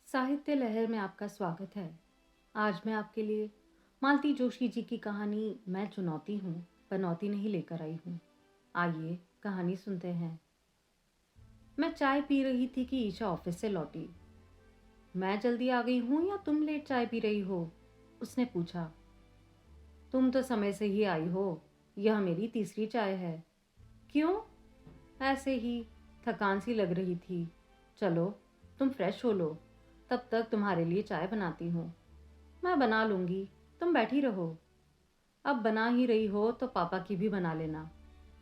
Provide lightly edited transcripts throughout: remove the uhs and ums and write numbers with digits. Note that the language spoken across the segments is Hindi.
साहित्य लहर में आपका स्वागत है। आज मैं आपके लिए मालती जोशी जी की कहानी मैं चुनौती हूँ पनौती नहीं लेकर आई हूँ। आइए कहानी सुनते हैं। मैं चाय पी रही थी कि ईशा ऑफिस से लौटी। मैं जल्दी आ गई हूँ या तुम लेट चाय पी रही हो? उसने पूछा। तुम तो समय से ही आई हो। यह मेरी तीसरी चाय है। क्यों? ऐसे ही, थकान सी लग रही थी। चलो तुम फ्रेश हो लो, तब तक तुम्हारे लिए चाय बनाती हूँ। मैं बना लूंगी, तुम बैठी रहो। अब बना ही रही हो तो पापा की भी बना लेना,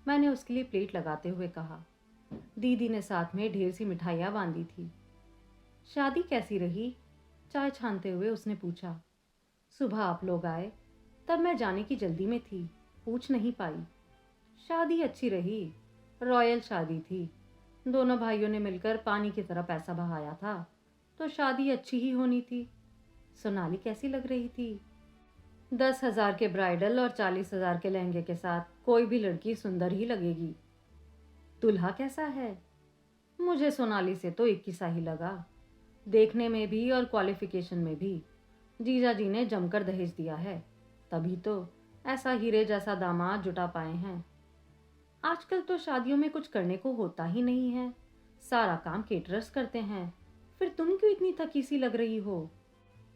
मैंने उसके लिए प्लेट लगाते हुए कहा। दीदी ने साथ में ढेर सी मिठाइयाँ बांधी थी। शादी कैसी रही? चाय छानते हुए उसने पूछा। सुबह आप लोग आए, तब मैं जाने की जल्दी में थी, पूछ नहीं पाई। शादी अच्छी रही, रॉयल शादी थी। दोनों भाइयों ने मिलकर पानी की तरह पैसा बहाया था, तो शादी अच्छी ही होनी थी। सोनाली कैसी लग रही थी? 10,000 के ब्राइडल और 40,000 के लहंगे के साथ कोई भी लड़की सुंदर ही लगेगी। दूल्हा कैसा है? मुझे सोनाली से तो एक ही सा ही लगा, देखने में भी और क्वालिफिकेशन में भी। जीजा जी ने जमकर दहेज दिया है, तभी तो ऐसा हीरे जैसा दामाद जुटा पाए हैं। आजकल तो शादियों में कुछ करने को होता ही नहीं है, सारा काम केटरर्स करते हैं। फिर तुम क्यों इतनी थकी सी लग रही हो?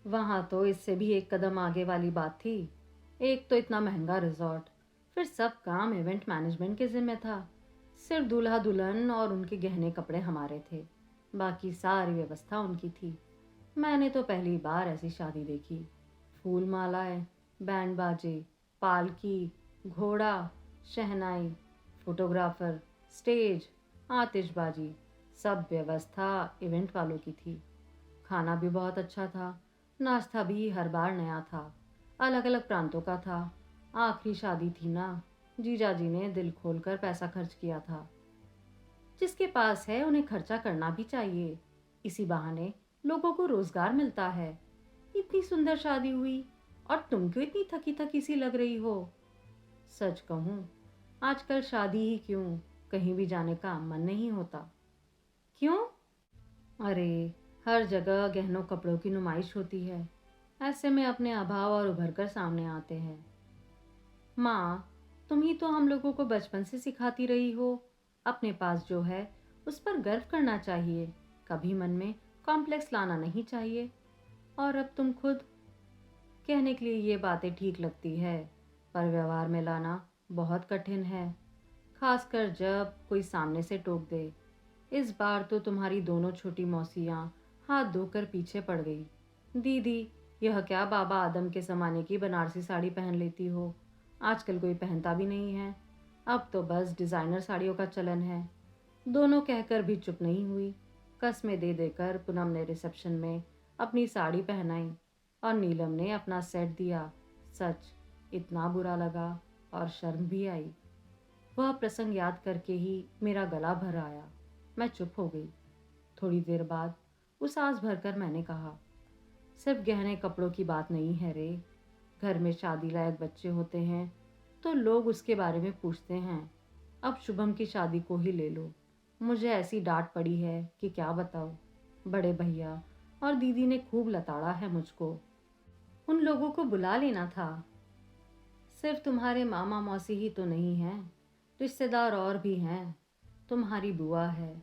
वहां तो इससे भी एक कदम आगे वाली बात थी। एक तो इतना महंगा रिजॉर्ट, फिर सब काम इवेंट मैनेजमेंट के जिम्मे था। सिर्फ दूल्हा दुल्हन और उनके गहने कपड़े हमारे थे, बाकी सारी व्यवस्था उनकी थी। मैंने तो पहली बार ऐसी शादी देखी। फूल मालाएं, बैंड बाजे, पालकी, घोड़ा, शहनाई, फोटोग्राफर, स्टेज, आतिशबाजी, सब व्यवस्था इवेंट वालों की थी। खाना भी बहुत अच्छा था, नाश्ता भी हर बार नया था, अलग अलग प्रांतों का था। आखिरी शादी थी ना, जीजा जी ने दिल खोलकर पैसा खर्च किया था। जिसके पास है उन्हें खर्चा करना भी चाहिए, इसी बहाने लोगों को रोजगार मिलता है। इतनी सुंदर शादी हुई और तुम क्यों इतनी थकी थकी सी लग रही हो? सच कहूं, आजकल शादी ही क्यों, कहीं भी जाने का मन नहीं होता। क्यों? अरे, हर जगह गहनों कपड़ों की नुमाइश होती है, ऐसे में अपने अभाव और उभर कर सामने आते हैं। माँ, तुम ही तो हम लोगों को बचपन से सिखाती रही हो, अपने पास जो है उस पर गर्व करना चाहिए, कभी मन में कॉम्प्लेक्स लाना नहीं चाहिए। और अब तुम खुद। कहने के लिए ये बातें ठीक लगती है, पर व्यवहार में लाना बहुत कठिन है, खासकर जब कोई सामने से टोक दे। इस बार तो तुम्हारी दोनों छोटी मौसियाँ हाथ धोकर पीछे पड़ गई। दीदी, यह क्या बाबा आदम के ज़माने की बनारसी साड़ी पहन लेती हो? आजकल कोई पहनता भी नहीं है, अब तो बस डिज़ाइनर साड़ियों का चलन है। दोनों कहकर भी चुप नहीं हुई। कस्में दे देकर पूनम ने रिसेप्शन में अपनी साड़ी पहनाई और नीलम ने अपना सेट दिया। सच, इतना बुरा लगा और शर्म भी आई। वह प्रसंग याद करके ही मेरा गला भर आया। मैं चुप हो गई। थोड़ी देर बाद उस आस भरकर मैंने कहा, सिर्फ गहने कपड़ों की बात नहीं है रे। घर में शादी लायक बच्चे होते हैं तो लोग उसके बारे में पूछते हैं। अब शुभम की शादी को ही ले लो, मुझे ऐसी डांट पड़ी है कि क्या बताऊँ। बड़े भैया और दीदी ने खूब लताड़ा है मुझको। उन लोगों को बुला लेना था। सिर्फ तुम्हारे मामा मौसी ही तो नहीं हैं, रिश्तेदार और भी हैं। तुम्हारी बुआ है,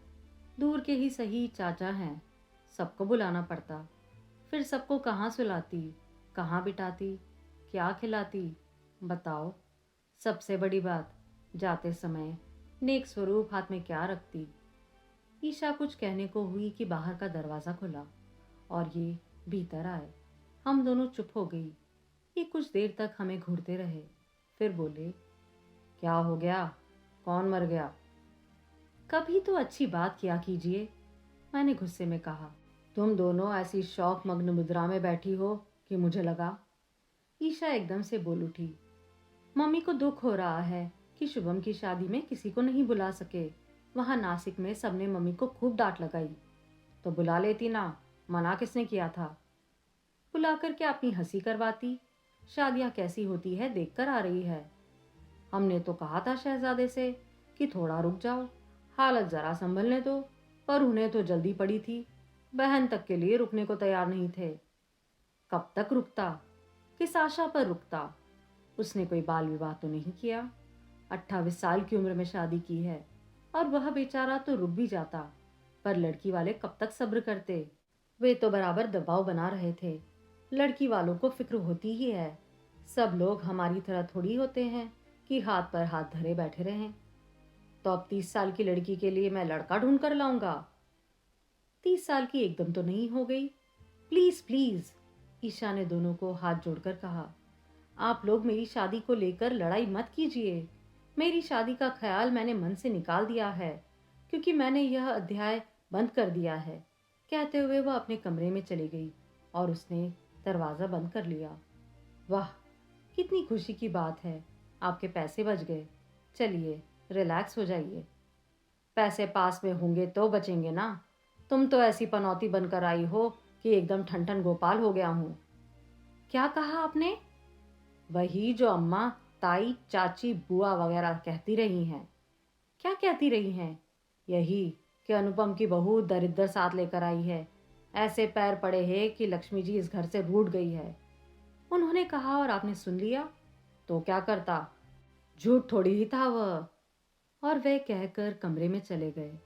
दूर के ही सही चाचा हैं, सबको बुलाना पड़ता। फिर सबको कहाँ सुलाती, कहाँ बिठाती, क्या खिलाती, बताओ। सबसे बड़ी बात, जाते समय नेक स्वरूप हाथ में क्या रखती? ईशा कुछ कहने को हुई कि बाहर का दरवाज़ा खुला और ये भीतर आए। हम दोनों चुप हो गई। ये कुछ देर तक हमें घूरते रहे, फिर बोले, क्या हो गया? कौन मर गया? कभी तो अच्छी बात किया कीजिए, मैंने गुस्से में कहा। तुम दोनों ऐसी शौक मग्न मुद्रा में बैठी हो कि मुझे लगा। ईशा एकदम से बोल उठी, मम्मी को दुख हो रहा है कि शुभम की शादी में किसी को नहीं बुला सके। वहां नासिक में सबने मम्मी को खूब डांट लगाई। तो बुला लेती ना, मना किसने किया था? बुलाकर क्या अपनी हंसी करवाती? शादियां कैसी होती है देखकर आ रही है। हमने तो कहा था शहजादे से कि थोड़ा रुक जाओ, हालत जरा संभलने दो, पर उन्हें तो जल्दी पड़ी थी। बहन तक के लिए रुकने को तैयार नहीं थे। कब तक रुकता? किस आशा पर रुकता? उसने कोई बाल विवाह तो नहीं किया। 28 साल की उम्र में शादी की है और वह बेचारा तो रुक भी जाता, पर लड़की वाले कब तक सब्र करते? वे तो बराबर दबाव बना रहे थे। लड़की वालों को फिक्र होती ही है। सब लोग हमारी तरह थोड़ी होते हैं कि हाथ पर हाथ धरे बैठे रहें। तो अब 30 साल की लड़की के लिए मैं लड़का ढूंढ कर लाऊंगा? 30 साल की एकदम तो नहीं हो गई। प्लीज प्लीज, ईशा ने दोनों को हाथ जोड़कर कहा। आप लोग मेरी शादी को लेकर लड़ाई मत कीजिए। मेरी शादी का ख्याल मैंने मन से निकाल दिया है, क्योंकि मैंने यह अध्याय बंद कर दिया है। कहते हुए वह अपने कमरे में चली गई और उसने दरवाज़ा बंद कर लिया। वाह, कितनी खुशी की बात है। आपके पैसे बच गए। चलिए, रिलैक्स हो जाइए। पैसे पास में होंगे तो बचेंगे ना। तुम तो ऐसी पनौती बनकर आई हो कि एकदम ठन ठन गोपाल हो गया हूँ। क्या कहा आपने? वही जो अम्मा, ताई, चाची, बुआ वगैरह कहती रही हैं। क्या कहती रही हैं? यही कि अनुपम की बहू दरिद्र साथ लेकर आई है। ऐसे पैर पड़े हैं कि लक्ष्मी जी इस घर से रूठ गई है। उन्होंने कहा और आपने सुन लिया? तो क्या करता? झूठ थोड़ी ही था वह। और वह कहकर कमरे में चले गए।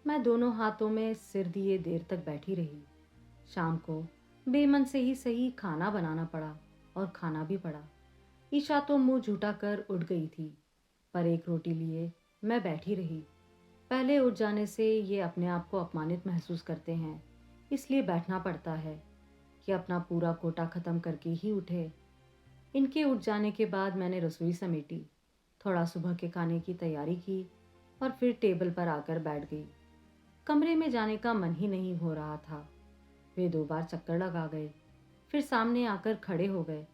मैं दोनों हाथों में सिर दिए देर तक बैठी रही। शाम को बेमन से ही सही खाना बनाना पड़ा और खाना भी पड़ा। ईशा तो मुंह झूठा कर उठ गई थी, पर एक रोटी लिए मैं बैठी रही। पहले उठ जाने से ये अपने आप को अपमानित महसूस करते हैं, इसलिए बैठना पड़ता है कि अपना पूरा कोटा ख़त्म करके ही उठे। इनके उठ जाने के बाद मैंने रसोई समेटी, थोड़ा सुबह के खाने की तैयारी की और फिर टेबल पर आकर बैठ गई। कमरे में जाने का मन ही नहीं हो रहा था। वे 2 बार चक्कर लगा गए, फिर सामने आकर खड़े हो गए।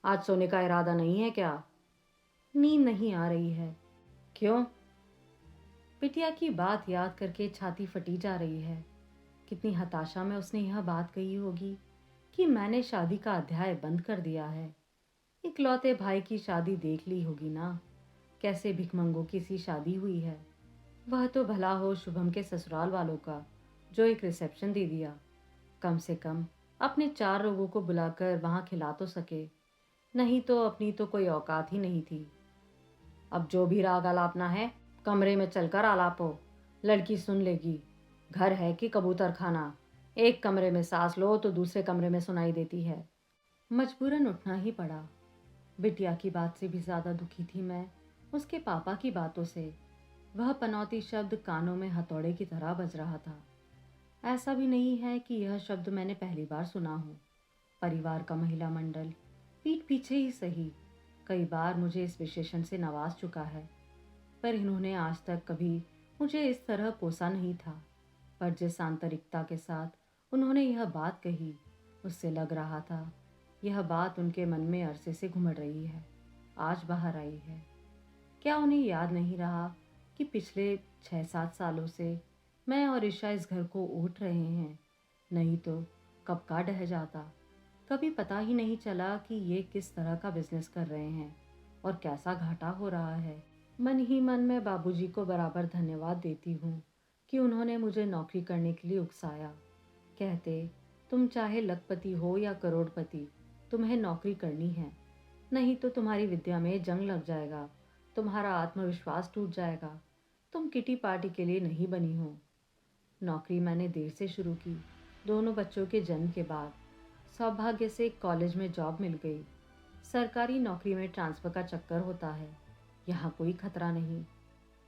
आज सोने का इरादा नहीं है क्या? नींद नहीं आ रही है। क्यों? बिटिया की बात याद करके छाती फटी जा रही है। कितनी हताशा में उसने यह बात कही होगी कि मैंने शादी का अध्याय बंद कर दिया है। इकलौते भाई की शादी देख ली होगी ना, कैसे भिखमंगों की सी शादी हुई है। वह तो भला हो शुभम के ससुराल वालों का, जो एक रिसेप्शन दे दिया। कम से कम अपने 4 लोगों को बुलाकर वहां खिला तो सके, नहीं तो अपनी तो कोई औकात ही नहीं थी। अब जो भी राग आलापना है, कमरे में चलकर आलापो। लड़की सुन लेगी। घर है कि कबूतर खाना? एक कमरे में सांस लो तो दूसरे कमरे में सुनाई देती है। मजबूरन उठना ही पड़ा। बिटिया की बात से भी ज्यादा दुखी थी मैं उसके पापा की बातों से। वह पनौती शब्द कानों में हथौड़े की तरह बज रहा था। ऐसा भी नहीं है कि यह शब्द मैंने पहली बार सुना हो। परिवार का महिला मंडल पीठ पीछे ही सही कई बार मुझे इस विशेषण से नवाज चुका है, पर इन्होंने आज तक कभी मुझे इस तरह कोसा नहीं था। पर जिस आंतरिकता के साथ उन्होंने यह बात कही, उससे लग रहा था यह बात उनके मन में अरसे से घुमड़ रही है, आज बाहर आई है। क्या उन्हें याद नहीं रहा कि पिछले 6-7 सालों से मैं और ईशा इस घर को ऊट रहे हैं? नहीं तो कब का ढह जाता। कभी पता ही नहीं चला कि ये किस तरह का बिजनेस कर रहे हैं और कैसा घाटा हो रहा है। मन ही मन में बाबूजी को बराबर धन्यवाद देती हूँ कि उन्होंने मुझे नौकरी करने के लिए उकसाया। कहते, तुम चाहे लखपति हो या करोड़पति, तुम्हें नौकरी करनी है, नहीं तो तुम्हारी विद्या में जंग लग जाएगा, तुम्हारा आत्मविश्वास टूट जाएगा, तुम किटी पार्टी के लिए नहीं बनी हो। नौकरी मैंने देर से शुरू की, दोनों बच्चों के जन्म के बाद। सौभाग्य से कॉलेज में जॉब मिल गई। सरकारी नौकरी में ट्रांसफ़र का चक्कर होता है। यहाँ कोई खतरा नहीं।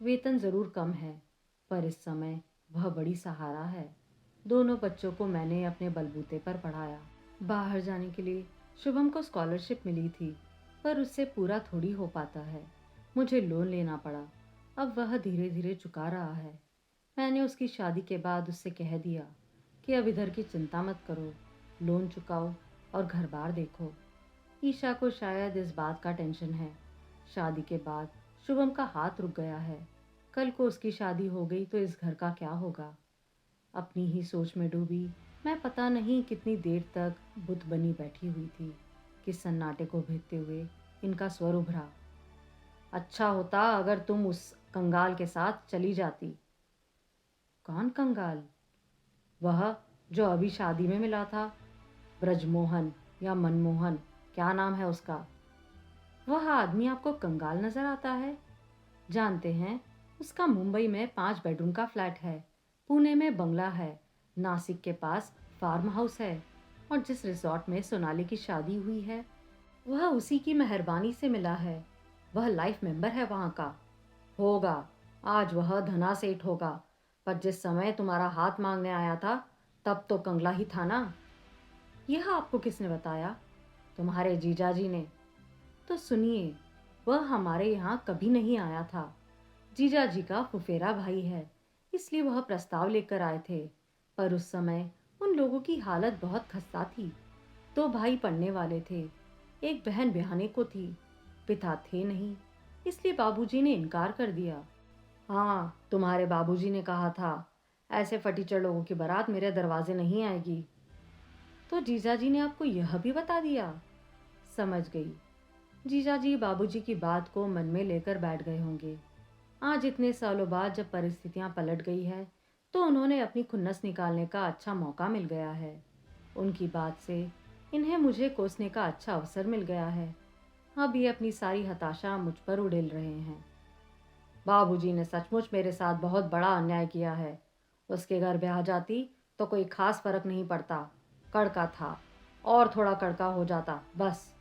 वेतन ज़रूर कम है, पर इस समय वह बड़ी सहारा है। दोनों बच्चों को मैंने अपने बलबूते पर पढ़ाया। बाहर जाने के लिए शुभम को स्कॉलरशिप मिली थी, पर उससे पूरा थोड़ी हो पाता है। मुझे लोन लेना पड़ा। अब वह धीरे धीरे चुका रहा है। मैंने उसकी शादी के बाद उससे कह दिया कि अब इधर की चिंता मत करो, लोन चुकाओ और घर बार देखो। ईशा को शायद इस बात का टेंशन है। शादी के बाद शुभम का हाथ रुक गया है। कल को उसकी शादी हो गई तो इस घर का क्या होगा? अपनी ही सोच में डूबी मैं पता नहीं कितनी देर तक बुत बनी बैठी हुई थी कि सन्नाटे को भेदते हुए इनका स्वर उभरा। अच्छा होता अगर तुम उस कंगाल के साथ चली जाती। कौन कंगाल? वह जो अभी शादी में मिला था, ब्रजमोहन या मनमोहन, क्या नाम है उसका, वह आदमी आपको कंगाल नजर आता है? जानते हैं, उसका मुंबई में 5 बेडरूम का फ्लैट है, पुणे में बंगला है, नासिक के पास फार्म हाउस है, और जिस रिजॉर्ट में सोनाली की शादी हुई है वह उसी की मेहरबानी से मिला है। वह लाइफ मेंबर है वहां का। होगा, आज वह धना सेठ होगा, पर जिस समय तुम्हारा हाथ मांगने आया था तब तो कंगला ही था ना। यह आपको किसने बताया? तुम्हारे जीजाजी ने। तो सुनिए, वह हमारे यहाँ कभी नहीं आया था। जीजाजी का फुफेरा भाई है, इसलिए वह प्रस्ताव लेकर आए थे। पर उस समय उन लोगों की हालत बहुत खस्ता थी। 2 भाई पढ़ने वाले थे, एक बहन ब्याहने को थी, पिता थे नहीं, इसलिए बाबूजी ने इनकार कर दिया। हाँ, तुम्हारे बाबूजी ने कहा था, ऐसे फटीचर लोगों की बारात मेरे दरवाजे नहीं आएगी। तो जीजाजी ने आपको यह भी बता दिया? समझ गई। जीजाजी बाबूजी की बात को मन में लेकर बैठ गए होंगे। आज इतने सालों बाद जब परिस्थितियां पलट गई है तो उन्होंने अपनी खुन्नस निकालने का अच्छा मौका मिल गया है। उनकी बात से इन्हें मुझे कोसने का अच्छा अवसर मिल गया है। अब ये अपनी सारी हताशा मुझ पर उड़ेल रहे हैं। बाबूजी ने सचमुच मेरे साथ बहुत बड़ा अन्याय किया है। उसके घर ब्याह जाती तो कोई खास फर्क नहीं पड़ता, कड़का था, और थोड़ा कड़का हो जाता बस।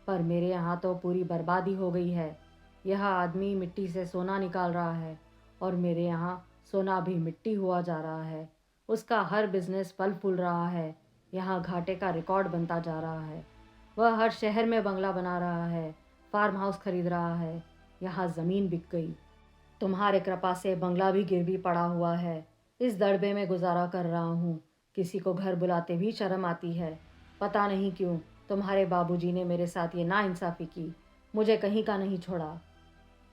पर मेरे यहाँ तो पूरी बर्बादी हो गई है। यह आदमी मिट्टी से सोना निकाल रहा है और मेरे यहाँ सोना भी मिट्टी हुआ जा रहा है। उसका हर बिजनेस फल फूल रहा है, यहाँ घाटे का रिकॉर्ड बनता जा रहा है। वह हर शहर में बंगला बना रहा है, फार्म हाउस खरीद रहा है, यहाँ ज़मीन बिक गई। तुम्हारे कृपा से बंगला भी गिरवी पड़ा हुआ है। इस दड़बे में गुजारा कर रहा हूँ। किसी को घर बुलाते भी शर्म आती है। पता नहीं क्यों तुम्हारे बाबूजी ने मेरे साथ ये नाइंसाफ़ी की, मुझे कहीं का नहीं छोड़ा।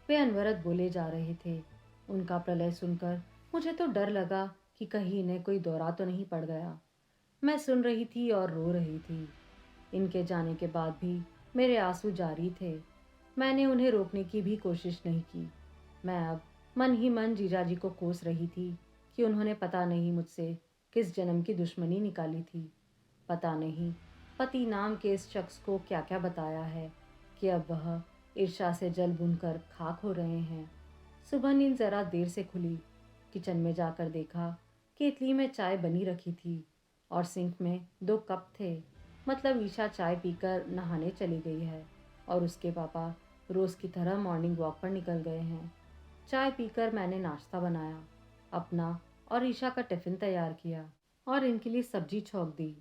वे अनवरत बोले जा रहे थे। उनका प्रलय सुनकर मुझे तो डर लगा कि कहीं इन्हें कोई दौरा तो नहीं पड़ गया। मैं सुन रही थी और रो रही थी। इनके जाने के बाद भी मेरे आंसू जारी थे। मैंने उन्हें रोकने की भी कोशिश नहीं की। मैं अब मन ही मन जीजाजी को कोस रही थी कि उन्होंने पता नहीं मुझसे किस जन्म की दुश्मनी निकाली थी। पता नहीं पति नाम के इस शख्स को क्या क्या बताया है कि अब वह ईर्ष्या से जल भुनकर खाक हो रहे हैं। सुबह नींद जरा देर से खुली। किचन में जाकर देखा केतली में चाय बनी रखी थी और सिंक में 2 कप थे। मतलब ईशा चाय पीकर नहाने चली गई है और उसके पापा रोज़ की तरह मॉर्निंग वॉक पर निकल गए हैं। चाय पीकर मैंने नाश्ता बनाया, अपना और ईशा का टिफ़िन तैयार किया और इनके लिए सब्जी छौंक दी।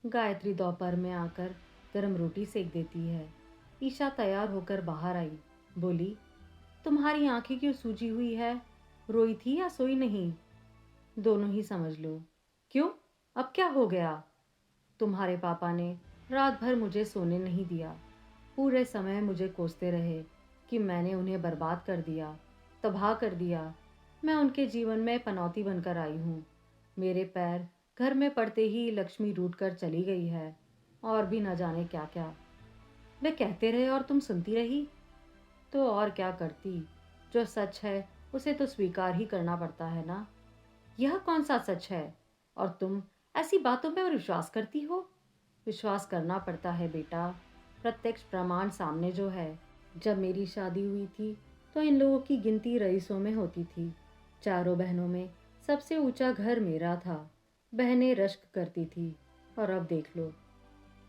गायत्री दोपहर में आकर गरम रोटी सेक देती है। ईशा तैयार होकर बाहर आई, बोली, तुम्हारी आंखें क्यों सूजी हुई है? रोई थी या सोई नहीं? दोनों ही समझ लो। क्यों, अब क्या हो गया? तुम्हारे पापा ने रात भर मुझे सोने नहीं दिया। पूरे समय मुझे कोसते रहे कि मैंने उन्हें बर्बाद कर दिया, तबाह कर दिया। मैं उनके जीवन में पनौती बनकर आई हूँ। मेरे पैर घर में पड़ते ही लक्ष्मी रूठ कर चली गई है, और भी न जाने क्या क्या। वे कहते रहे और तुम सुनती रही। तो और क्या करती? जो सच है उसे तो स्वीकार ही करना पड़ता है ना। यह कौन सा सच है? और तुम ऐसी बातों में और विश्वास करती हो? विश्वास करना पड़ता है बेटा, प्रत्यक्ष प्रमाण सामने जो है। जब मेरी शादी हुई थी तो इन लोगों की गिनती रईसों में होती थी। चारों बहनों में सबसे ऊंचा घर मेरा था। बहनें रश्क करती थी, और अब देख लो।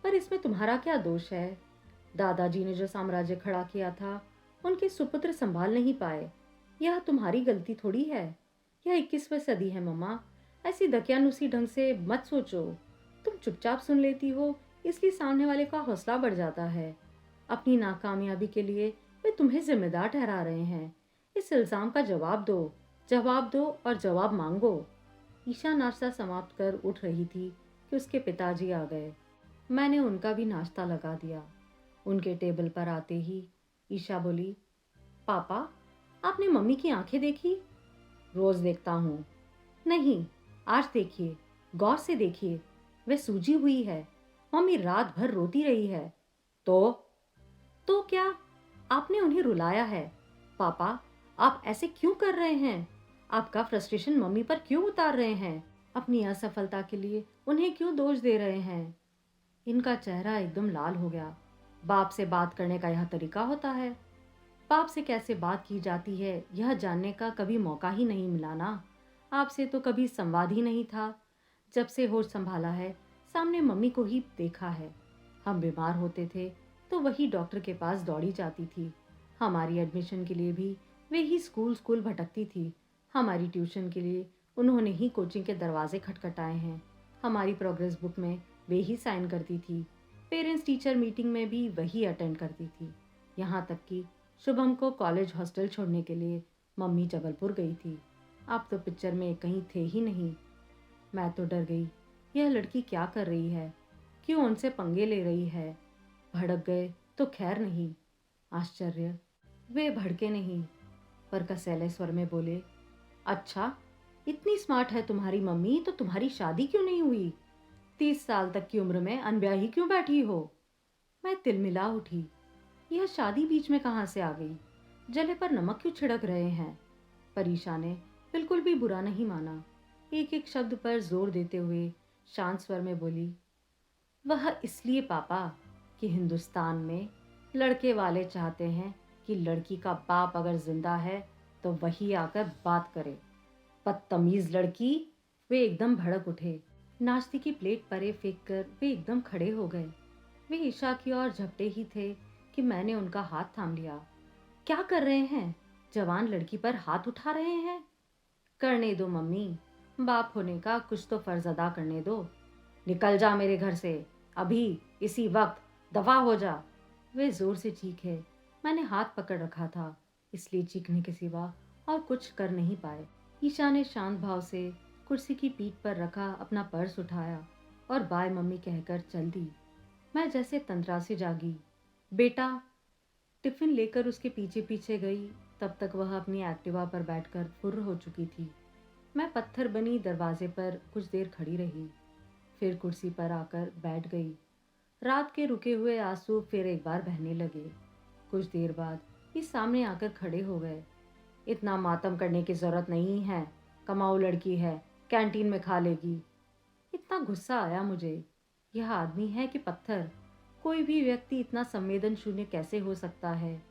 पर इसमें तुम्हारा क्या दोष है? दादाजी ने जो साम्राज्य खड़ा किया था उनके सुपुत्र संभाल नहीं पाए। यह तुम्हारी गलती थोड़ी है। यह 21वीं सदी है मम्मा, ऐसी दकियानुसी ढंग से मत सोचो। तुम चुपचाप सुन लेती हो, इसलिए सामने वाले का हौसला बढ़ जाता है। अपनी नाकामयाबी के लिए वे तुम्हें जिम्मेदार ठहरा रहे हैं। इस इल्जाम का जवाब दो, जवाब दो और जवाब मांगो। ईशा नाश्ता समाप्त कर उठ रही थी कि उसके पिताजी आ गए। मैंने उनका भी नाश्ता लगा दिया। उनके टेबल पर आते ही ईशा बोली, पापा, आपने मम्मी की आंखें देखी? रोज देखता हूँ। नहीं, आज देखिए, गौर से देखिए, वे सूजी हुई है। मम्मी रात भर रोती रही है। तो क्या? आपने उन्हें रुलाया है। पापा, आप ऐसे क्यों कर रहे हैं? आपका फ्रस्ट्रेशन मम्मी पर क्यों उतार रहे हैं? अपनी असफलता के लिए उन्हें क्यों दोष दे रहे हैं? इनका चेहरा एकदम लाल हो गया। बाप से बात करने का यह तरीका होता है? बाप से कैसे बात की जाती है यह जानने का कभी मौका ही नहीं मिला ना। आपसे तो कभी संवाद ही नहीं था। जब से होश संभाला है सामने मम्मी को ही देखा है। हम बीमार होते थे तो वही डॉक्टर के पास दौड़ी जाती थी। हमारी एडमिशन के लिए भी वे ही स्कूल स्कूल भटकती थी। हमारी ट्यूशन के लिए उन्होंने ही कोचिंग के दरवाजे खटखटाए हैं। हमारी प्रोग्रेस बुक में वे ही साइन करती थी। पेरेंट्स टीचर मीटिंग में भी वही अटेंड करती थी। यहाँ तक कि शुभम को कॉलेज हॉस्टल छोड़ने के लिए मम्मी जबलपुर गई थी। आप तो पिक्चर में कहीं थे ही नहीं। मैं तो डर गई। यह लड़की क्या कर रही है? क्यों उनसे पंगे ले रही है? भड़क गए तो खैर नहीं। आश्चर्य, वे भड़के नहीं पर कसैले स्वर में बोले, अच्छा, इतनी स्मार्ट है तुम्हारी मम्मी तो तुम्हारी शादी क्यों नहीं हुई? 30 साल तक की उम्र में अनब्याही क्यों बैठी हो? मैं तिलमिला उठी। यह शादी बीच में कहाँ से आ गई? जले पर नमक क्यों छिड़क रहे हैं? पर ईशा ने बिल्कुल भी बुरा नहीं माना। एक एक शब्द पर जोर देते हुए शांत स्वर में बोली, वह इसलिए पापा कि हिंदुस्तान में लड़के वाले चाहते हैं कि लड़की का बाप अगर जिंदा है तो वही आकर बात करे। बदतमीज लड़की। वे एकदम भड़क उठे। नाश्ते की प्लेट परे फेंक कर वे एकदम खड़े हो गए। वे ईशा की ओर झपटे ही थे कि मैंने उनका हाथ थाम लिया। क्या कर रहे हैं? जवान लड़की पर हाथ उठा रहे हैं? करने दो मम्मी, बाप होने का कुछ तो फर्ज अदा करने दो। निकल जा मेरे घर से, अभी, इसी वक्त, दफा हो जा। वे जोर से चीखे। मैंने हाथ पकड़ रखा था इसलिए चीखने के सिवा और कुछ कर नहीं पाए। ईशा ने शांत भाव से कुर्सी की पीठ पर रखा अपना पर्स उठाया और बाय मम्मी कहकर चल दी। मैं जैसे तंत्रा से जागी। बेटा, टिफिन लेकर उसके पीछे पीछे गई। तब तक वह अपनी एक्टिवा पर बैठकर फुर्र हो चुकी थी। मैं पत्थर बनी दरवाजे पर कुछ देर खड़ी रही, फिर कुर्सी पर आकर बैठ गई। रात के रुके हुए आंसू फिर एक बार बहने लगे। कुछ देर बाद ये सामने आकर खड़े हो गए। इतना मातम करने की जरूरत नहीं है, कमाऊ लड़की है, कैंटीन में खा लेगी। इतना गुस्सा आया मुझे। यह आदमी है कि पत्थर? कोई भी व्यक्ति इतना संवेदन शून्य कैसे हो सकता है?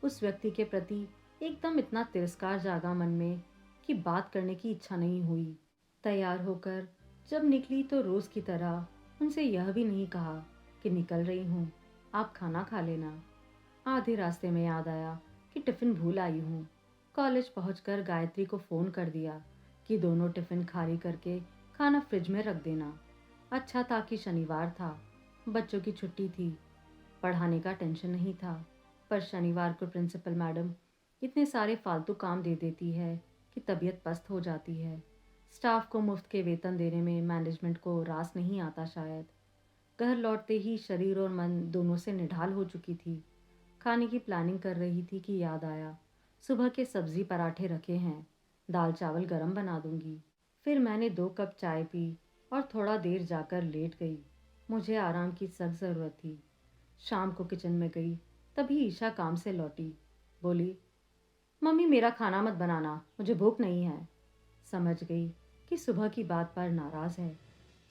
उस व्यक्ति के प्रति एकदम इतना तिरस्कार जागा मन में कि बात करने की इच्छा नहीं हुई। तैयार होकर जब निकली तो रोज की तरह उनसे यह भी नहीं कहा कि निकल रही हूँ, आप खाना खा लेना। आधे रास्ते में याद आया कि टिफिन भूल आई हूँ। कॉलेज पहुंचकर गायत्री को फोन कर दिया कि दोनों टिफिन खाली करके खाना फ्रिज में रख देना। अच्छा था कि शनिवार था, बच्चों की छुट्टी थी, पढ़ाने का टेंशन नहीं था। पर शनिवार को प्रिंसिपल मैडम इतने सारे फालतू काम दे देती है कि तबीयत पस्त हो जाती है। स्टाफ को मुफ्त के वेतन देने में मैनेजमेंट को रास नहीं आता शायद। घर लौटते ही शरीर और मन दोनों से निढाल हो चुकी थी। खाने की प्लानिंग कर रही थी कि याद आया, सुबह के सब्जी पराठे रखे हैं, दाल चावल गरम बना दूंगी। फिर मैंने 2 कप चाय पी और थोड़ा देर जाकर लेट गई। मुझे आराम की सख्त ज़रूरत थी। शाम को किचन में गई, तभी ईशा काम से लौटी। बोली, मम्मी मेरा खाना मत बनाना, मुझे भूख नहीं है। समझ गई कि सुबह की बात पर नाराज़ है।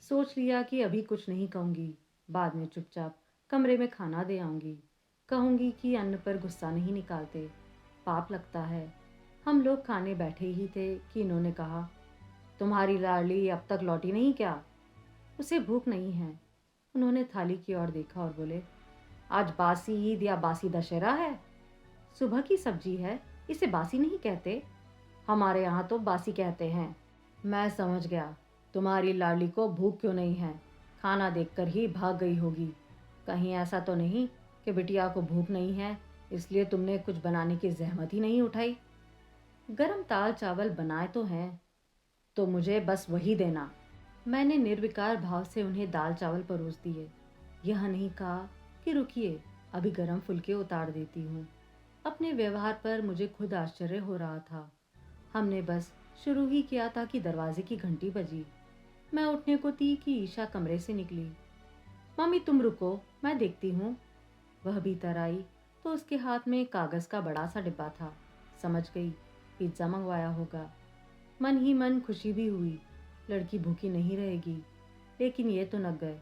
सोच लिया कि अभी कुछ नहीं कहूँगी, बाद में चुपचाप कमरे में खाना दे आऊँगी। कहूँगी कि अन्न पर गुस्सा नहीं निकालते, पाप लगता है। हम लोग खाने बैठे ही थे कि इन्होंने कहा, तुम्हारी लाडली अब तक लौटी नहीं क्या? उसे भूख नहीं है। उन्होंने थाली की ओर देखा और बोले, आज बासी ईद या बासी दशहरा है? सुबह की सब्जी है, इसे बासी नहीं कहते। हमारे यहाँ तो बासी कहते हैं। मैं समझ गया तुम्हारी लाडली को भूख क्यों नहीं है। खाना देखकर ही भाग गई होगी। कहीं ऐसा तो नहीं कि बिटिया को भूख नहीं है इसलिए तुमने कुछ बनाने की जहमत ही नहीं उठाई। गरम दाल चावल बनाए तो हैं, तो मुझे बस वही देना। मैंने निर्विकार भाव से उन्हें दाल चावल परोस दिए। यह नहीं कहा कि रुकिए, अभी गरम फुलके उतार देती हूँ। अपने व्यवहार पर मुझे खुद आश्चर्य हो रहा था। हमने बस शुरू ही किया था कि दरवाजे की घंटी बजी। मैं उठने को थी कि ईशा कमरे से निकली। मम्मी तुम रुको, मैं देखती हूँ। वह भीतर आई तो उसके हाथ में कागज का बड़ा सा डिब्बा था। समझ गई पिज्ज़ा मंगवाया होगा। मन ही मन खुशी भी हुई। लड़की भूखी नहीं रहेगी, लेकिन ये तो नक गए।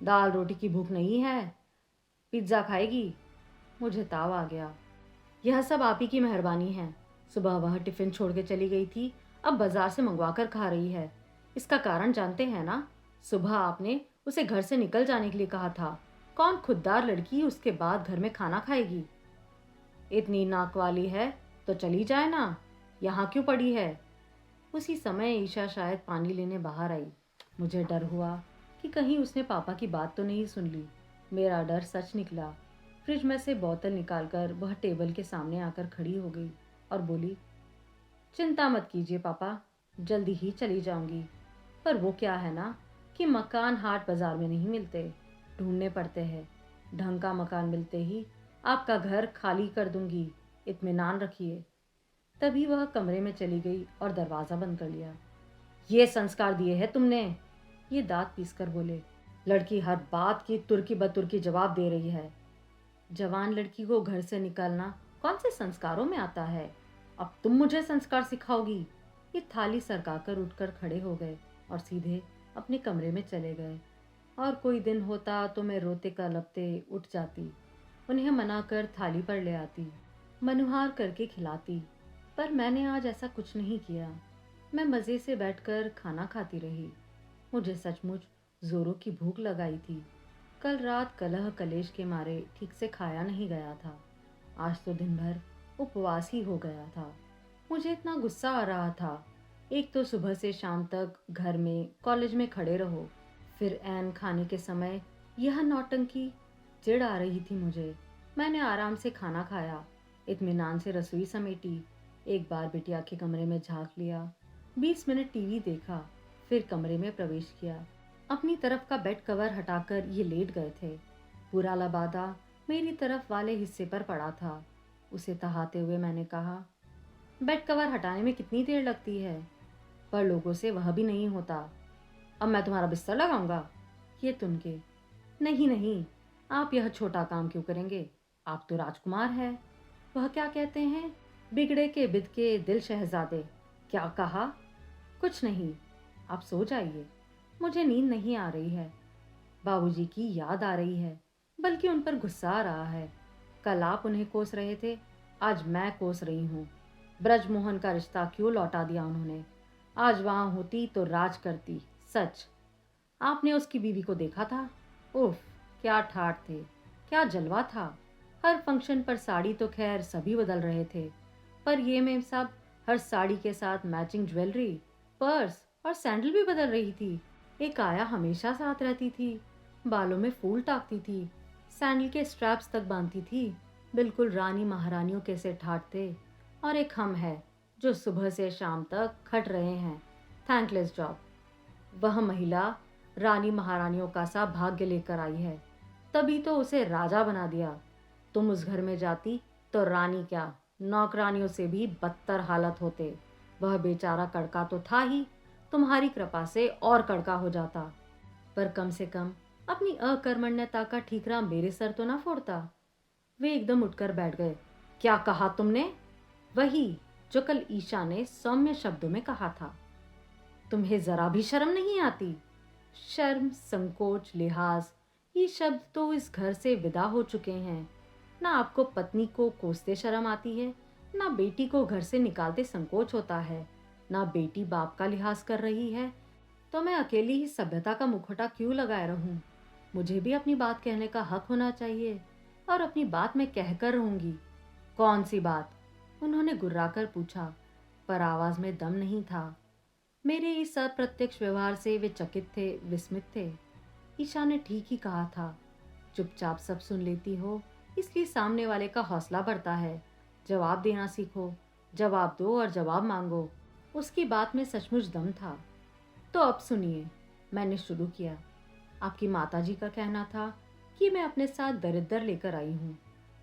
दाल रोटी की भूख नहीं है, पिज्ज़ा खाएगी। मुझे ताव आ गया। यह सब आप ही की मेहरबानी है। सुबह वह टिफिन छोड़ के चली गई थी, अब बाजार से मंगवा कर खा रही है। इसका कारण जानते हैं ना? सुबह आपने उसे घर से निकल जाने के लिए कहा था। कौन खुददार लड़की उसके बाद घर में खाना खाएगी? इतनी नाक वाली है तो चली जाए ना, यहाँ क्यों पड़ी है? उसी समय ईशा शायद पानी लेने बाहर आई। मुझे डर हुआ कि कहीं उसने पापा की बात तो नहीं सुन ली। मेरा डर सच निकला। फ्रिज में से बोतल निकालकर वह टेबल के सामने आकर खड़ी हो गई और बोली, चिंता मत कीजिए पापा, जल्दी ही चली जाऊंगी। पर वो क्या है ना कि मकान हाट बाजार में नहीं मिलते, ढूंढने पड़ते हैं। ढंग का मकान मिलते ही आपका घर खाली कर दूंगी, इत्मीनान रखिए। तभी वह कमरे में चली गई और दरवाज़ा बंद कर लिया। ये संस्कार दिए हैं तुमने? ये दांत पीसकर बोले। लड़की हर बात की तुर्की बतुर्की जवाब दे रही है। जवान लड़की को घर से निकालना कौन से संस्कारों में आता है? अब तुम मुझे संस्कार सिखाओगी? ये थाली सरकाकर उठकर खड़े हो गए और सीधे अपने कमरे में चले गए। और कोई दिन होता तो मैं रोते का लपते उठ जाती, उन्हें मना कर थाली पर ले आती, मनुहार करके खिलाती। पर मैंने आज ऐसा कुछ नहीं किया। मैं मज़े से बैठकर खाना खाती रही। मुझे सचमुच जोरों की भूख लगाई थी। कल रात कलह कलेश के मारे ठीक से खाया नहीं गया था। आज तो दिन भर उपवास ही हो गया था। मुझे इतना गुस्सा आ रहा था। एक तो सुबह से शाम तक घर में कॉलेज में खड़े रहो, फिर ऐन खाने के समय यह नौटंकी। चिढ़ आ रही थी मुझे। मैंने आराम से खाना खाया, इत्मीनान से रसोई समेटी, एक बार बिटिया के कमरे में झांक लिया, 20 मिनट टीवी देखा, फिर कमरे में प्रवेश किया। अपनी तरफ का बेड कवर हटाकर ये लेट गए थे। पूरा लबादा मेरी तरफ वाले हिस्से पर पड़ा था। उसे तहाते हुए मैंने कहा, बेड कवर हटाने में कितनी देर लगती है? पर लोगों से वह भी नहीं होता। अब मैं तुम्हारा बिस्तर लगाऊंगा? ये तुनके। नहीं नहीं, आप यह छोटा काम क्यों करेंगे? आप तो राजकुमार हैं। वह क्या कहते हैं, बिगड़े के बिदके दिल शहजादे। क्या कहा? कुछ नहीं, आप सो जाइए। मुझे नींद नहीं आ रही है। बाबूजी की याद आ रही है, बल्कि उन पर गुस्सा आ रहा है। कल आप उन्हें कोस रहे थे, आज मैं कोस रही हूँ। ब्रजमोहन का रिश्ता क्यों लौटा दिया उन्होंने? आज वहां होती तो राज करती। सच। आपने उसकी बीवी को देखा था? उफ, क्या ठाठ थे, क्या जलवा था। हर फंक्शन पर साड़ी तो खैर सभी बदल रहे थे, पर ये मेम साहब हर साड़ी के साथ मैचिंग ज्वेलरी, पर्स और सैंडल भी बदल रही थी। एक आया हमेशा साथ रहती थी, बालों में फूल टाकती थी, सैंडल के स्ट्रैप्स तक बांधती थी, बिल्कुल रानी महारानियों के से ठाठ थे। और एक हम है जो सुबह से शाम तक खट रहे हैं, थैंकलेस जॉब। वह महिला रानी महारानियों का सा भाग्य लेकर आई है, तभी तो उसे राजा बना दिया। तुम उस घर में जाती तो रानी क्या, नौकरानियों से भी बदतर हालत होते। वह बेचारा कड़का तो था ही, तुम्हारी कृपा से और कड़का हो जाता। पर कम से कम अपनी अकर्मण्यता का ठीकरा मेरे सर तो ना फोड़ता। वे एकदम उठकर बैठ गए। क्या कहा तुमने? वही जो कल ईशा ने सौम्य शब्दों में कहा था। तुम्हें जरा भी शर्म नहीं आती? शर्म, संकोच, लिहाज, ये शब्द तो इस घर से विदा हो चुके हैं। ना आपको पत्नी को कोसते शर्म आती है, ना बेटी को घर से निकालते संकोच होता है, ना बेटी बाप का लिहाज कर रही है। तो मैं अकेली ही सभ्यता का मुखौटा क्यों लगाए रहूं? मुझे भी अपनी बात कहने का हक होना चाहिए, और अपनी बात मैं कहकर रहूंगी। कौन सी बात? उन्होंने गुर्राकर पूछा, पर आवाज में दम नहीं था। मेरे इस अप्रत्यक्ष व्यवहार से वे चकित थे, विस्मित थे। ईशा ने ठीक ही कहा था। चुपचाप सब सुन लेती हो, इसलिए सामने वाले का हौसला बढ़ता है। जवाब देना सीखो, जवाब दो और जवाब मांगो। उसकी बात में सचमुच दम था। तो अब सुनिए, मैंने शुरू किया। आपकी माताजी का कहना था कि मैं अपने साथ दरिद्र लेकर आई हूँ।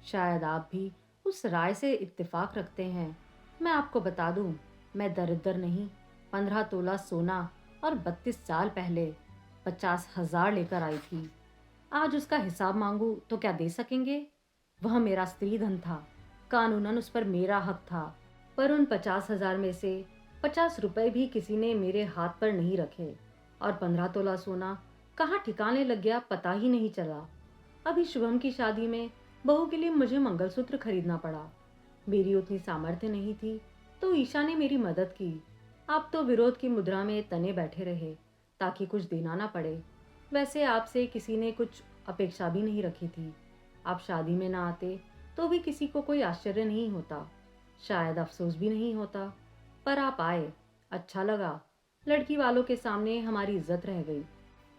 शायद आप भी उस राय से इत्तेफाक रखते हैं। मैं आपको बता दूं, मैं दरिद्र नहीं, 15 तोला सोना और 32 साल पहले 50,000 लेकर आई थी। आज उसका हिसाब मांगू तो क्या दे सकेंगे? वह मेरा स्त्री धन था, कानूनन उस पर मेरा हक था। पर उन 50,000 में से 50 रुपए भी किसी ने मेरे हाथ पर नहीं रखे और 15 तोला सोना कहाँ ठिकाने लग गया पता ही नहीं चला। अभी शुभम की शादी में बहू के लिए मुझे मंगलसूत्र खरीदना पड़ा। मेरी उतनी सामर्थ्य नहीं थी तो ईशा ने मेरी मदद की। आप तो विरोध की मुद्रा में तने बैठे रहे ताकि कुछ देना ना पड़े। वैसे आपसे किसी ने कुछ अपेक्षा भी नहीं रखी थी। आप शादी में ना आते तो भी किसी को कोई आश्चर्य नहीं होता, शायद अफसोस भी नहीं होता। पर आप आए, अच्छा लगा। लड़की वालों के सामने हमारी इज्जत रह गई।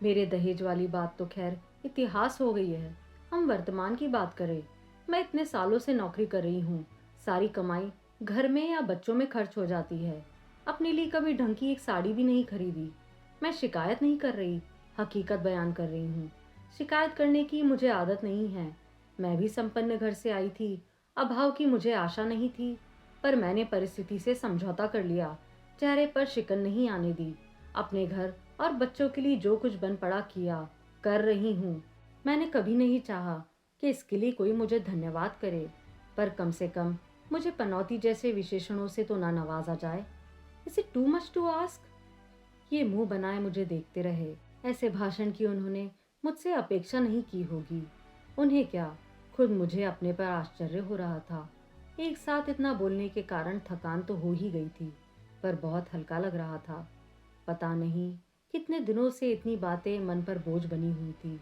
मेरे दहेज वाली बात तो खैर इतिहास हो गई है। हम वर्तमान की बात करें। मैं इतने सालों से नौकरी कर रही हूँ। सारी कमाई घर में या बच्चों में खर्च हो जाती है। अपने लिए कभी ढंग की एक साड़ी भी नहीं खरीदी। मैं शिकायत नहीं कर रही, हकीकत बयान कर रही हूँ। शिकायत करने की मुझे आदत नहीं है। मैं भी संपन्न घर से आई थी, अभाव की मुझे आशा नहीं थी। पर मैंने परिस्थिति से समझौता कर लिया। चेहरे पर शिकन नहीं आने दी। अपने घर और बच्चों के लिए जो कुछ बन पड़ा किया, कर रही हूँ। मैंने कभी नहीं चाहा कि इसके लिए कोई मुझे धन्यवाद करे, पर कम से कम मुझे पनौती जैसे विशेषणों से तो ना नवाजा जाए। Is it too much to ask? ये मुंह बनाए मुझे देखते रहे। ऐसे भाषण की उन्होंने मुझसे अपेक्षा नहीं की होगी। उन्हें क्या, खुद मुझे अपने पर आश्चर्य हो रहा था। एक साथ इतना बोलने के कारण थकान तो हो ही गई थी, पर बहुत हल्का लग रहा था। पता नहीं कितने दिनों से इतनी बातें मन पर बोझ बनी हुई थी,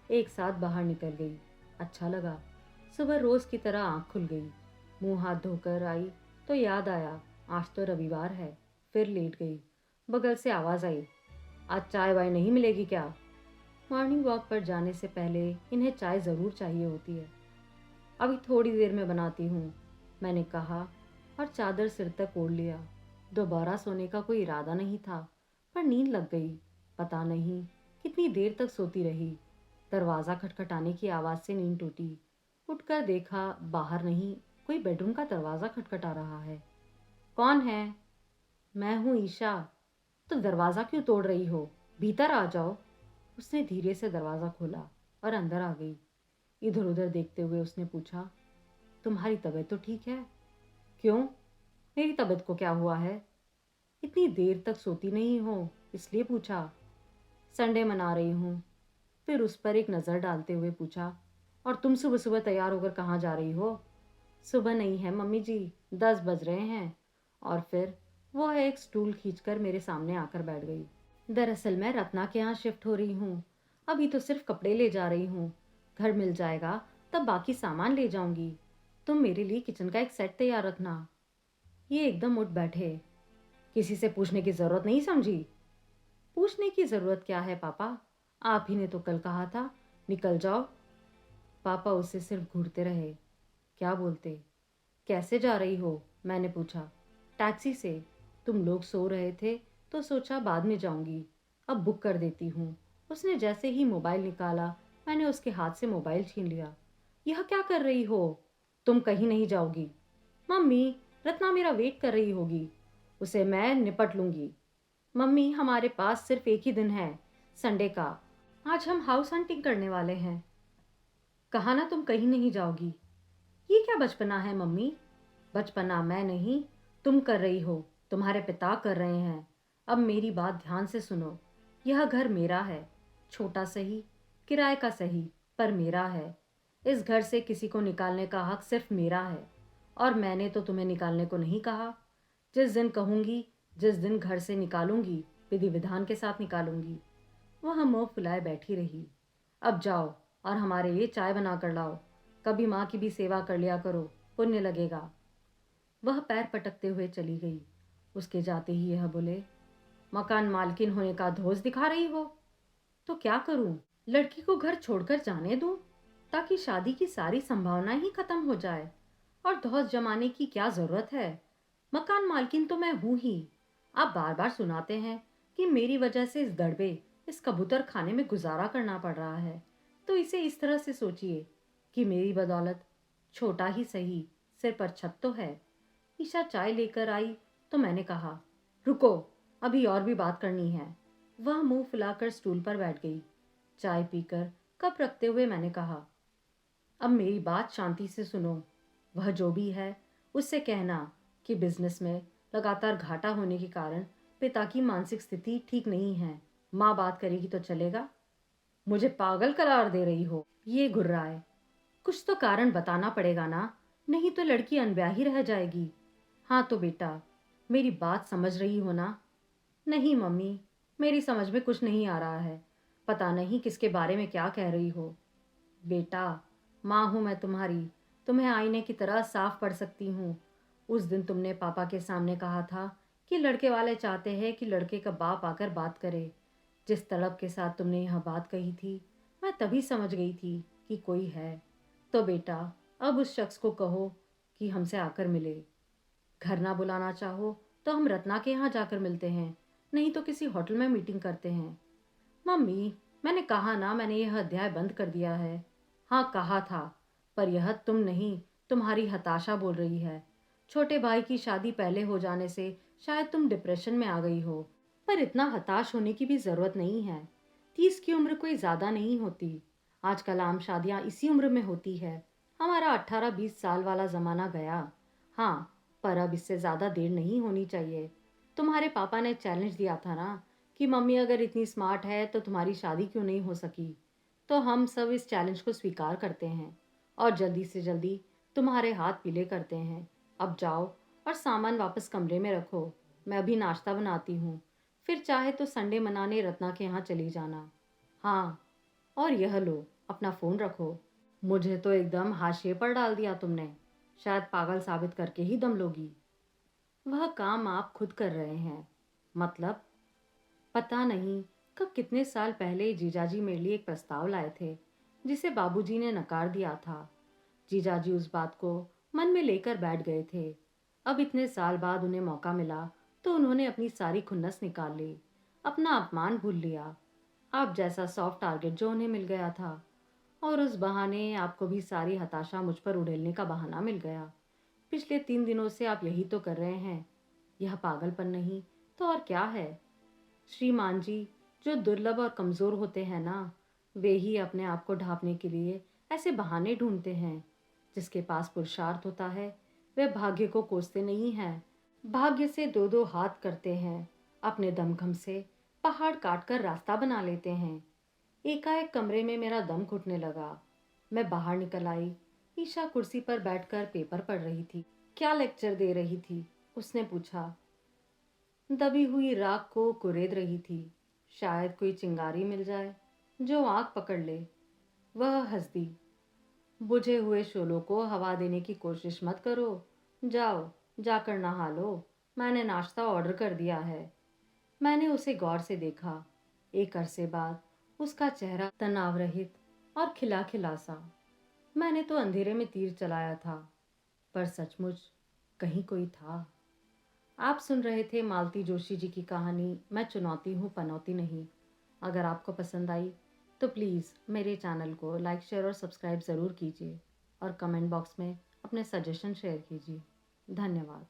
एक साथ बाहर निकल गई। अच्छा लगा। सुबह रोज की तरह आंख खुल गई। मुंह हाथ धोकर आई तो याद आया आज तो रविवार है। फिर लेट गई। बगल से आवाज आई, आज चाय वाय नहीं मिलेगी क्या? मॉर्निंग वॉक पर जाने से पहले इन्हें चाय जरूर चाहिए होती है। अभी थोड़ी देर में बनाती हूँ, मैंने कहा और चादर सिर तक ओढ़ लिया। दोबारा सोने का कोई इरादा नहीं था, पर नींद लग गई। पता नहीं कितनी देर तक सोती रही। दरवाज़ा खटखटाने की आवाज़ से नींद टूटी। उठकर देखा बाहर नहीं, कोई बेडरूम का दरवाज़ा खटखटा रहा है। कौन है? मैं हूँ ईशा। तो दरवाज़ा क्यों तोड़ रही हो? भीतर आ जाओ। उसने धीरे से दरवाज़ा खोला और अंदर आ गई। इधर उधर देखते हुए उसने पूछा, तुम्हारी तबीयत तो ठीक है? क्यों? मेरी तबीयत को क्या हुआ है? इतनी देर तक सोती नहीं हो इसलिए पूछा। संडे मना रही हूँ। फिर उस पर एक नज़र डालते हुए पूछा, और तुम सुबह सुबह तैयार होकर कहाँ जा रही हो? सुबह नहीं है मम्मी जी, 10 बज रहे हैं। और फिर वह एक स्टूल खींचकर मेरे सामने आकर बैठ गई। दरअसल मैं रत्ना के यहाँ शिफ्ट हो रही हूँ। अभी तो सिर्फ कपड़े ले जा रही हूँ। घर मिल जाएगा तब बाकी सामान ले जाऊंगी। तुम मेरे लिए किचन का एक सेट तैयार रखना। ये एकदम उठ बैठे। किसी से पूछने की जरूरत नहीं समझी? पूछने की जरूरत क्या है पापा? आप ही ने तो कल कहा था निकल जाओ। पापा उससे सिर्फ घूरते रहे। क्या बोलते? कैसे जा रही हो? मैंने पूछा। टैक्सी से। तुम लोग सो रहे थे तो सोचा बाद में जाऊंगी, अब बुक कर देती हूँ। उसने जैसे ही मोबाइल निकाला मैंने उसके हाथ से मोबाइल छीन लिया। यह क्या कर रही हो? तुम कहीं नहीं जाओगी। मम्मी, रत्ना मेरा वेट कर रही होगी, उसे मैं निपट लूंगी। मम्मी, हमारे पास सिर्फ एक ही दिन है, संडे का। आज हम हाउस हंटिंग करने वाले हैं। कहा ना तुम कहीं नहीं जाओगी। ये क्या बचपना है मम्मी? बचपना मैं नहीं, तुम कर रही हो, तुम्हारे पिता कर रहे हैं। अब मेरी बात ध्यान से सुनो। यह घर मेरा है, छोटा सही, किराए का सही, पर मेरा है। इस घर से किसी को निकालने का हक सिर्फ मेरा है, और मैंने तो तुम्हें निकालने को नहीं कहा। जिस दिन कहूंगी, जिस दिन घर से निकालूंगी, विधि विधान के साथ निकालूंगी। वह मुंह फुलाए बैठी रही। अब जाओ और हमारे लिए चाय बना कर लाओ। कभी माँ की भी सेवा कर लिया करो, पुण्य लगेगा। वह पैर पटकते हुए चली गई। उसके जाते ही यह बोले, मकान मालकिन होने का धोस दिखा रही हो? तो क्या करूं? लड़की को घर छोड़कर जाने दूं ताकि शादी की सारी संभावनाएं ही खत्म हो जाए? और धौस जमाने की क्या जरूरत है? मकान मालकिन तो मैं हूं ही। आप बार बार सुनाते हैं कि मेरी वजह से इस दड़बे, इस कबूतर खाने में गुजारा करना पड़ रहा है, तो इसे इस तरह से सोचिए कि मेरी बदौलत छोटा ही सही सिर पर छत तो है। ईशा चाय लेकर आई तो मैंने कहा, रुको, अभी और भी बात करनी है। वह मुंह फुलाकर स्टूल पर बैठ गई। चाय पीकर कप रखते हुए मैंने कहा, अब मेरी बात शांति से सुनो। वह जो भी है उससे कहना कि बिजनेस में लगातार घाटा होने के कारण पिता की मानसिक स्थिति ठीक नहीं है। माँ बात करेगी तो चलेगा? मुझे पागल करार दे रही हो? ये घुर्राए। कुछ तो कारण बताना पड़ेगा ना, नहीं तो लड़की अनब्याही रह जाएगी। हाँ तो बेटा, मेरी बात समझ रही हो ना? नहीं मम्मी, मेरी समझ में कुछ नहीं आ रहा है। पता नहीं किसके बारे में क्या कह रही हो। बेटा, माँ हूँ मैं तुम्हारी, तुम्हें आईने की तरह साफ पढ़ सकती हूँ। उस दिन तुमने पापा के सामने कहा था कि लड़के वाले चाहते हैं कि लड़के का बाप आकर बात करे। जिस तड़प के साथ तुमने यह बात कही थी, मैं तभी समझ गई थी कि कोई है। तो बेटा, अब उस शख्स को कहो कि हमसे आकर मिले। घर ना बुलाना चाहो तो हम रत्ना के यहाँ जाकर मिलते हैं, नहीं तो किसी होटल में मीटिंग करते हैं। मम्मी, मैंने कहा ना, मैंने यह अध्याय बंद कर दिया है। हाँ कहा था, पर यह तुम नहीं, तुम्हारी हताशा बोल रही है। छोटे भाई की शादी पहले हो जाने से शायद तुम डिप्रेशन में आ गई हो, पर इतना हताश होने की भी जरूरत नहीं है। 30 की उम्र कोई ज्यादा नहीं होती। आजकल आम शादियां इसी उम्र में होती है। हमारा 18-20 साल वाला जमाना गया। हाँ, पर अब इससे ज्यादा देर नहीं होनी चाहिए। तुम्हारे पापा ने चैलेंज दिया था ना कि मम्मी अगर इतनी स्मार्ट है तो तुम्हारी शादी क्यों नहीं हो सकी। तो हम सब इस चैलेंज को स्वीकार करते हैं और जल्दी से जल्दी तुम्हारे हाथ पीले करते हैं। अब जाओ और सामान वापस कमरे में रखो। मैं अभी नाश्ता बनाती हूँ। फिर चाहे तो संडे मनाने रत्ना के यहाँ चली जाना। हाँ, और यह लो, अपना फ़ोन रखो। मुझे तो एकदम हाशिए पर डाल दिया तुमने। शायद पागल साबित करके ही दम लोगी। वह काम आप खुद कर रहे हैं। मतलब? पता नहीं कब कितने साल पहले जीजाजी मेरे लिए एक प्रस्ताव लाए थे, जिसे बाबूजी ने नकार दिया था। जीजाजी उस बात को मन में लेकर बैठ गए थे। अब इतने साल बाद उन्हें मौका मिला तो उन्होंने अपनी सारी खुन्नस निकाल ली, अपना अपमान भूल लिया। आप जैसा सॉफ्ट टारगेट जो उन्हें मिल गया था, और उस बहाने आपको भी सारी हताशा मुझ पर उड़ेलने का बहाना मिल गया। पिछले 3 दिनों से आप यही तो कर रहे हैं। यह पागलपन नहीं तो और क्या है? श्रीमान जी, जो दुर्लभ और कमजोर होते हैं ना, वे ही अपने आप को ढांपने के लिए ऐसे बहाने ढूंढते हैं। जिसके पास पुरुषार्थ होता है, वे भाग्य को कोसते नहीं हैं। भाग्य से दो दो हाथ करते हैं। अपने दमखम से पहाड़ काट कर रास्ता बना लेते हैं। एकाएक कमरे में मेरा दम घुटने लगा। मैं बाहर निकल आई। ईशा कुर्सी पर बैठकर पेपर पढ़ रही थी। क्या लेक्चर दे रही थी? उसने पूछा। दबी हुई राख को कुरेद रही थी। शायद कोई चिंगारी मिल जाए जो आग पकड़ ले। वह हंस दी। बुझे हुए शोलों को हवा देने की कोशिश मत करो। जाओ, जाकर नहा लो। मैंने नाश्ता ऑर्डर कर दिया है। मैंने उसे गौर से देखा। एक अरसे बाद उसका चेहरा तनाव रहित और खिला खिला सा। मैंने तो अंधेरे में तीर चलाया था, पर सचमुच कहीं कोई था। आप सुन रहे थे मालती जोशी जी की कहानी मैं चुनौती हूँ पनौती नहीं। अगर आपको पसंद आई तो प्लीज़ मेरे चैनल को लाइक शेयर और सब्सक्राइब ज़रूर कीजिए और कमेंट बॉक्स में अपने सजेशन शेयर कीजिए। धन्यवाद।